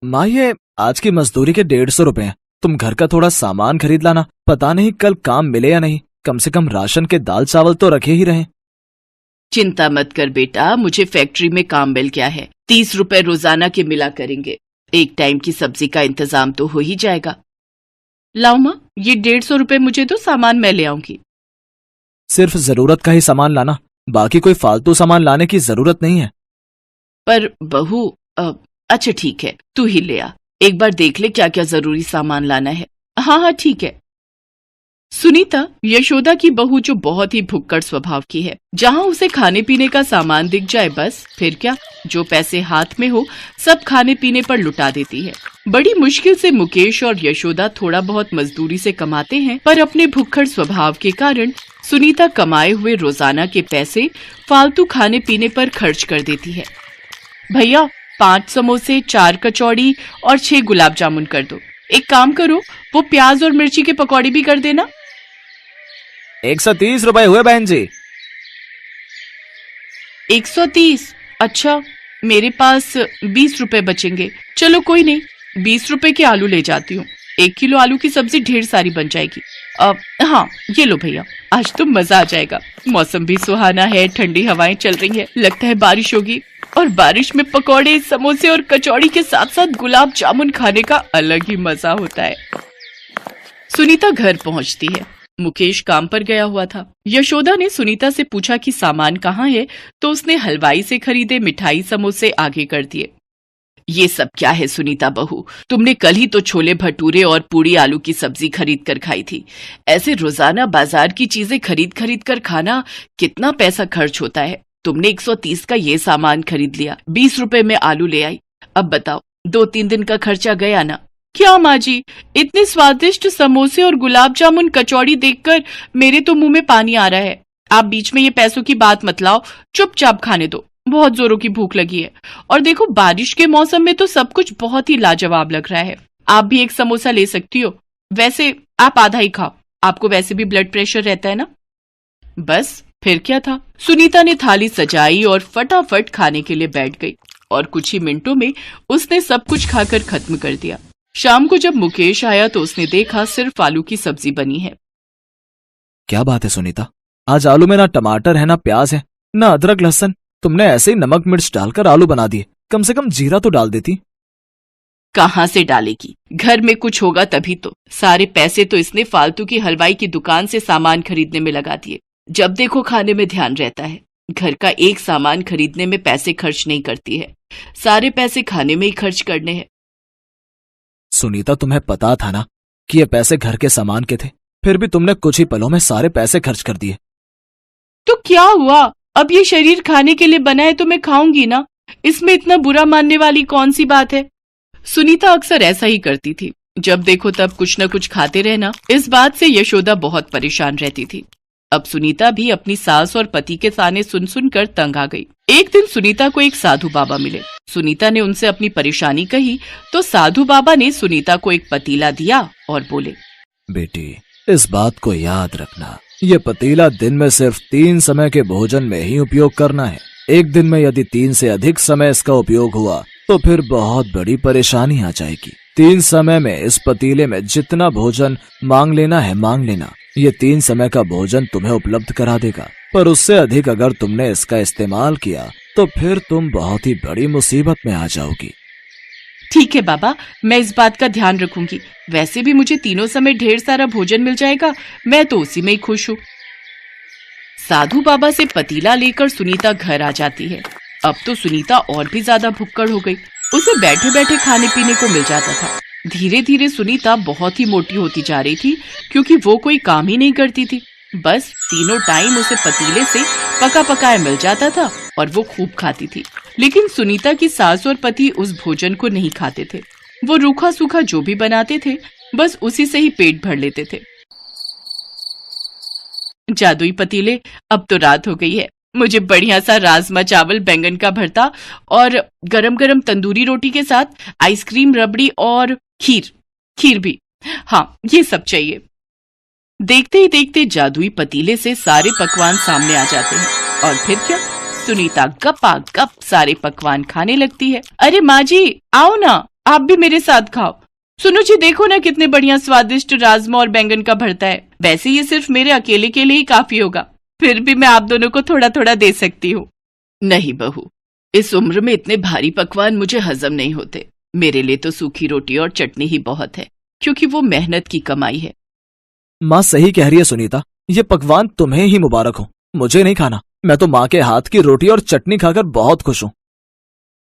माँ, ये आज की मजदूरी के 150 रुपए हैं। तुम घर का थोड़ा सामान खरीद लाना। पता नहीं कल काम मिले या नहीं। कम से कम राशन के दाल चावल तो रखे ही रहे। चिंता मत कर बेटा, मुझे फैक्ट्री में काम मिल गया है। 30 रुपए रोजाना के मिला करेंगे। एक टाइम की सब्जी का इंतजाम तो हो ही जाएगा। लाओ माँ, ये 150 रुपए मुझे तो सामान मैं ले आऊंगी। सिर्फ जरूरत का ही सामान लाना, बाकी कोई फालतू सामान लाने की जरूरत नहीं है। पर बहू, अच्छा ठीक है, तू ही ले आ। एक बार देख ले क्या क्या जरूरी सामान लाना है। हाँ हाँ ठीक है। सुनीता यशोदा की बहू जो बहुत ही भुक्कड़ स्वभाव की है। जहाँ उसे खाने पीने का सामान दिख जाए बस फिर क्या, जो पैसे हाथ में हो सब खाने पीने पर लुटा देती है। बड़ी मुश्किल से मुकेश और यशोदा थोड़ा बहुत मजदूरी से कमाते हैं, पर अपने भुक्कड़ स्वभाव के कारण सुनीता कमाए हुए रोजाना के पैसे फालतू खाने पीने पर खर्च कर देती है। भैया 5 समोसे, 4 कचौड़ी और 6 गुलाब जामुन कर दो। एक काम करो, वो प्याज और मिर्ची के पकौड़े भी कर देना। 130 रुपए हुए बहन जी। 130? अच्छा, मेरे पास 20 रुपए बचेंगे। चलो कोई नहीं, 20 रुपए के आलू ले जाती हूँ। 1 किलो आलू की सब्जी ढेर सारी बन जाएगी। हाँ ये लो भैया, आज तो मजा आ जाएगा। मौसम भी सुहाना है, ठंडी हवाएं चल रही है, लगता है बारिश होगी। और बारिश में पकौड़े, समोसे और कचौड़ी के साथ साथ गुलाब जामुन खाने का अलग ही मजा होता है। सुनीता घर पहुंचती है। मुकेश काम पर गया हुआ था। यशोदा ने सुनीता से पूछा कि सामान कहाँ है, तो उसने हलवाई से खरीदे मिठाई समोसे आगे कर दिए। ये सब क्या है सुनीता बहू, तुमने कल ही तो छोले भटूरे और पूड़ी आलू की सब्जी खरीद कर खाई थी। ऐसे रोजाना बाजार की चीजें खरीद खरीद कर खाना कितना पैसा खर्च होता है। तुमने 130 का ये सामान खरीद लिया, 20 रुपए में आलू ले आई। अब बताओ, 2-3 दिन का खर्चा गया ना। क्या माँ जी, इतने स्वादिष्ट समोसे और गुलाब जामुन कचौड़ी देखकर मेरे तो मुंह में पानी आ रहा है। आप बीच में ये पैसों की बात मत लाओ, चुपचाप खाने दो, बहुत जोरों की भूख लगी है। और देखो, बारिश के मौसम में तो सब कुछ बहुत ही लाजवाब लग रहा है। आप भी एक समोसा ले सकती हो। वैसे आप आधा ही खाओ, आपको वैसे भी ब्लड प्रेशर रहता है ना। बस फिर क्या था, सुनीता ने थाली सजाई और फटाफट खाने के लिए बैठ गई। और कुछ ही मिनटों में उसने सब कुछ खाकर खत्म कर दिया। शाम को जब मुकेश आया तो उसने देखा सिर्फ आलू की सब्जी बनी है। क्या बात है सुनीता, आज आलू में ना टमाटर है, ना प्याज है, ना अदरक लहसुन। तुमने ऐसे ही नमक मिर्च डालकर आलू बना दिए। कम से कम जीरा तो डाल देती। कहाँ से डालेगी, घर में कुछ होगा तभी तो। सारे पैसे तो इसने फालतू की हलवाई की दुकान से सामान खरीदने में लगा दिए। जब देखो खाने में ध्यान रहता है। घर का एक सामान खरीदने में पैसे खर्च नहीं करती है, सारे पैसे खाने में ही खर्च करने हैं। सुनीता, तुम्हें पता था ना कि ये पैसे घर के सामान के थे, फिर भी तुमने कुछ ही पलों में सारे पैसे खर्च कर दिए। तो क्या हुआ, अब ये शरीर खाने के लिए बना है तो मैं खाऊंगी ना। इसमें इतना बुरा मानने वाली कौन सी बात है। सुनीता अक्सर ऐसा ही करती थी, जब देखो तब कुछ न कुछ खाते रहना। इस बात से यशोदा बहुत परेशान रहती थी। अब सुनीता भी अपनी सास और पति के ताने सुन सुनकर तंग आ गई। एक दिन सुनीता को एक साधु बाबा मिले। सुनीता ने उनसे अपनी परेशानी कही तो साधु बाबा ने सुनीता को एक पतीला दिया और बोले, बेटी, इस बात को याद रखना, ये पतीला दिन में सिर्फ 3 समय के भोजन में ही उपयोग करना है। एक दिन में यदि 3 से अधिक समय इसका उपयोग हुआ तो फिर बहुत बड़ी परेशानी आ जाएगी। 3 समय में इस पतीले में जितना भोजन मांग लेना है मांग लेना। ये 3 समय का भोजन तुम्हें उपलब्ध करा देगा, पर उससे अधिक अगर तुमने इसका इस्तेमाल किया तो फिर तुम बहुत ही बड़ी मुसीबत में आ जाओगी। ठीक है बाबा, मैं इस बात का ध्यान रखूंगी। वैसे भी मुझे तीनों समय ढेर सारा भोजन मिल जाएगा, मैं तो उसी में ही खुश हूँ। साधु बाबा से पतीला लेकर सुनीता घर आ जाती है। अब तो सुनीता और भी ज्यादा भुक्कड़ हो गई। उसे बैठे बैठे खाने पीने को मिल जाता था। धीरे धीरे सुनीता बहुत ही मोटी होती जा रही थी, क्योंकि वो कोई काम ही नहीं करती थी। बस तीनों टाइम उसे पतीले से पका पकाया मिल जाता था और वो खूब खाती थी। लेकिन सुनीता की सास और पति उस भोजन को नहीं खाते थे। वो रूखा सूखा जो भी बनाते थे बस उसी से ही पेट भर लेते थे। जादुई पतीले, अब तो रात हो गई है। मुझे बढ़िया सा राजमा चावल, बैंगन का भरता और गरम गरम तंदूरी रोटी के साथ आइसक्रीम, रबड़ी और खीर भी। हाँ, ये सब चाहिए। देखते ही देखते जादुई पतीले से सारे पकवान सामने आ जाते हैं और फिर क्या, सुनीता गपागप सारे पकवान खाने लगती है। अरे माँ जी, आओ ना, आप भी मेरे साथ खाओ। सुनो जी, देखो ना कितने बढ़िया स्वादिष्ट राजमा और बैंगन का भरता है। वैसे ये सिर्फ मेरे अकेले के लिए ही काफी होगा, फिर भी मैं आप दोनों को थोड़ा थोड़ा दे सकती हूँ। नहीं बहू, इस उम्र में इतने भारी पकवान मुझे हजम नहीं होते। मेरे लिए तो सूखी रोटी और चटनी ही बहुत है, क्योंकि वो मेहनत की कमाई है। माँ सही कह रही है सुनीता, ये पकवान तुम्हें ही मुबारक हो, मुझे नहीं खाना। मैं तो माँ के हाथ की रोटी और चटनी खाकर बहुत खुश हूँ।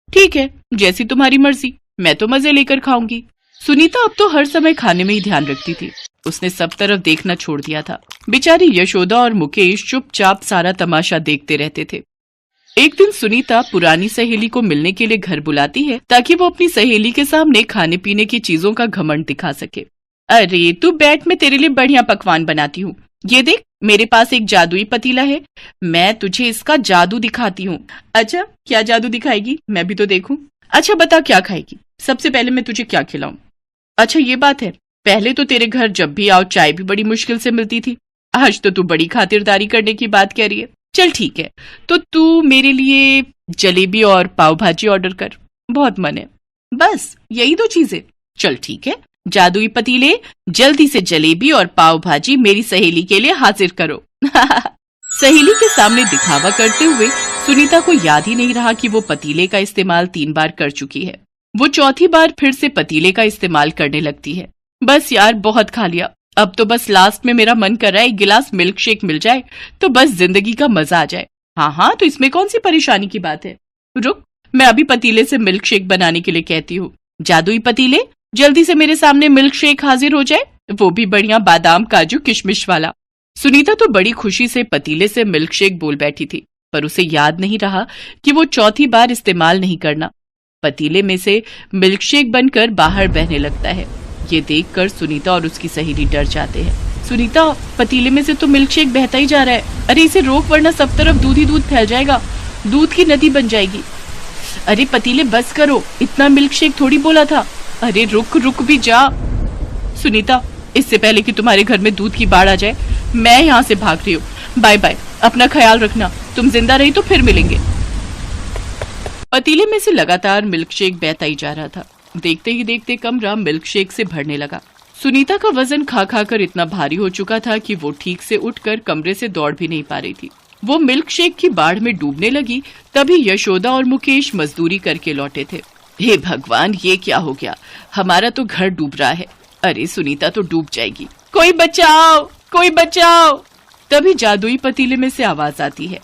ठीक है, जैसी तुम्हारी मर्जी, मैं तो मजे लेकर खाऊंगी। सुनीता अब तो हर समय खाने में ही ध्यान रखती थी। उसने सब तरफ देखना छोड़ दिया था। बेचारी यशोदा और मुकेश चुपचाप सारा तमाशा देखते रहते थे। एक दिन सुनीता पुरानी सहेली को मिलने के लिए घर बुलाती है, ताकि वो अपनी सहेली के सामने खाने पीने की चीजों का घमंड दिखा सके। अरे तू बैठ, मैं तेरे लिए बढ़िया पकवान बनाती हूँ। ये देख, मेरे पास एक जादुई पतीला है, मैं तुझे इसका जादू दिखाती हूँ। अच्छा, क्या जादू दिखाएगी, मैं भी तो देखूं। अच्छा बता, क्या खाएगी? सबसे पहले मैं तुझे क्या खिलाऊं? अच्छा ये बात है, पहले तो तेरे घर जब भी आओ चाय भी बड़ी मुश्किल से मिलती थी। आज तो तू बड़ी खातिरदारी करने की बात कह रही है। चल ठीक है, तो तू मेरे लिए जलेबी और पाव भाजी ऑर्डर कर, बहुत मन है। बस यही दो चीजें? चल ठीक है, जादुई पतीले, जल्दी से जलेबी और पाव भाजी मेरी सहेली के लिए हाजिर करो। सहेली के सामने दिखावा करते हुए सुनीता को याद ही नहीं रहा कि वो पतीले का इस्तेमाल 3 बार कर चुकी है। वो चौथी बार फिर से पतीले का इस्तेमाल करने लगती है। बस यार, बहुत खा लिया, अब तो बस लास्ट में मेरा मन कर रहा है एक गिलास मिल्क शेक मिल जाए तो बस जिंदगी का मजा आ जाए। हाँ, तो इसमें कौन सी परेशानी की बात है? रुक, मैं अभी पतीले से मिल्क शेक बनाने के लिए कहती हूँ। जादुई पतीले, जल्दी से मेरे सामने मिल्क शेक हाजिर हो जाए, वो भी बढ़िया बादाम काजू किशमिश वाला। सुनीता तो बड़ी खुशी से पतीले से मिल्क शेक बोल बैठी थी, पर उसे याद नहीं रहा कि वो चौथी बार इस्तेमाल नहीं करना। पतीले में से मिल्क शेक बनकर बाहर बहने लगता है। ये देखकर सुनीता और उसकी सहेली डर जाते हैं। सुनीता, पतीले में से तो मिल्क शेक बहता ही जा रहा है। अरे इसे रोक, वरना सब तरफ दूध ही दूध फैल जाएगा, दूध की नदी बन जाएगी। अरे पतीले बस करो, इतना मिल्क शेक थोड़ी बोला था। अरे रुक भी जा। सुनीता, इससे पहले कि तुम्हारे घर में दूध की बाढ़ आ जाए, मैं यहाँ से भाग रही हूँ। बाय बाय, अपना ख्याल रखना, तुम जिंदा रही तो फिर मिलेंगे। पतीले में से लगातार मिल्क शेक बहता ही जा रहा था। देखते ही देखते कमरा मिल्क शेक से भरने लगा। सुनीता का वजन खा खा कर इतना भारी हो चुका था कि वो ठीक से उठकर कमरे से दौड़ भी नहीं पा रही थी। वो मिल्क शेक की बाढ़ में डूबने लगी, तभी यशोदा और मुकेश मजदूरी करके लौटे थे। हे भगवान, ये क्या हो गया, हमारा तो घर डूब रहा है। अरे सुनीता तो डूब जाएगी, कोई बचाओ, कोई बचाओ। तभी जादुई पतीले में से आवाज आती है,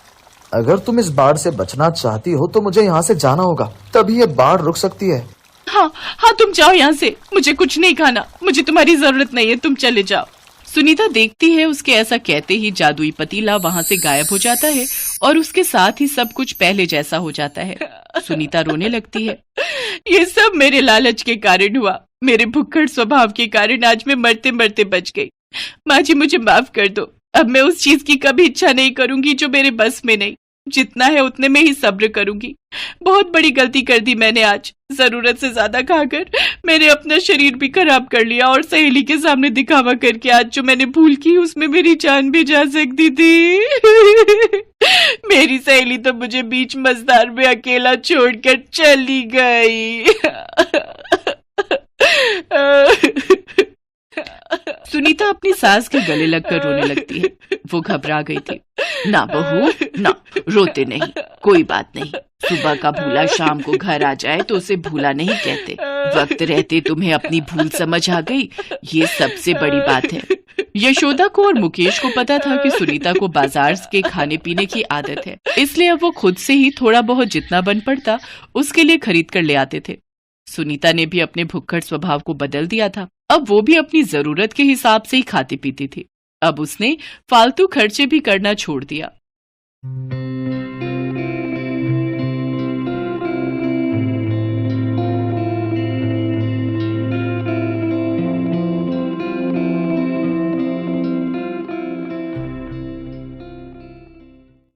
अगर तुम इस बाढ़ से बचना चाहती हो तो मुझे यहाँ से जाना होगा, तभी ये बाढ़ रुक सकती है। हाँ, तुम जाओ यहाँ से, मुझे कुछ नहीं खाना, मुझे तुम्हारी जरूरत नहीं है, तुम चले जाओ। सुनीता देखती है उसके ऐसा कहते ही जादुई पतीला वहाँ से गायब हो जाता है और उसके साथ ही सब कुछ पहले जैसा हो जाता है। सुनीता रोने लगती है। ये सब मेरे लालच के कारण हुआ, मेरे भुक्खड़ स्वभाव के कारण आज मैं मरते मरते बच गई। माँ जी, मुझे माफ कर दो, अब मैं उस चीज की कभी इच्छा नहीं करूंगी जो मेरे बस में नहीं। जितना है उतने में ही सब्र करूंगी। बहुत बड़ी गलती कर दी मैंने आज, जरूरत से ज्यादा खाकर मैंने अपना शरीर भी खराब कर लिया और सहेली के सामने दिखावा करके आज जो मैंने भूल की उसमें मेरी जान भी जा सकती थी। मेरी सहेली तो मुझे बीच मझधार में अकेला छोड़कर चली गई। सुनीता अपनी सास के गले लगकर रोने लगती है। वो घबरा गई थी। ना बहू ना, रोते नहीं, कोई बात नहीं। सुबह का भूला शाम को घर आ जाए तो उसे भूला नहीं कहते। वक्त रहते तुम्हें अपनी भूल समझ आ गई, ये सबसे बड़ी बात है। यशोदा को और मुकेश को पता था कि सुनीता को बाजार के खाने पीने की आदत है, इसलिए अब वो खुद से ही थोड़ा बहुत जितना बन पड़ता उसके लिए खरीद कर ले आते थे। सुनीता ने भी अपने भुक्खड़ स्वभाव को बदल दिया था। अब वो भी अपनी जरूरत के हिसाब से ही खाती पीती थी। अब उसने फालतू खर्चे भी करना छोड़ दिया।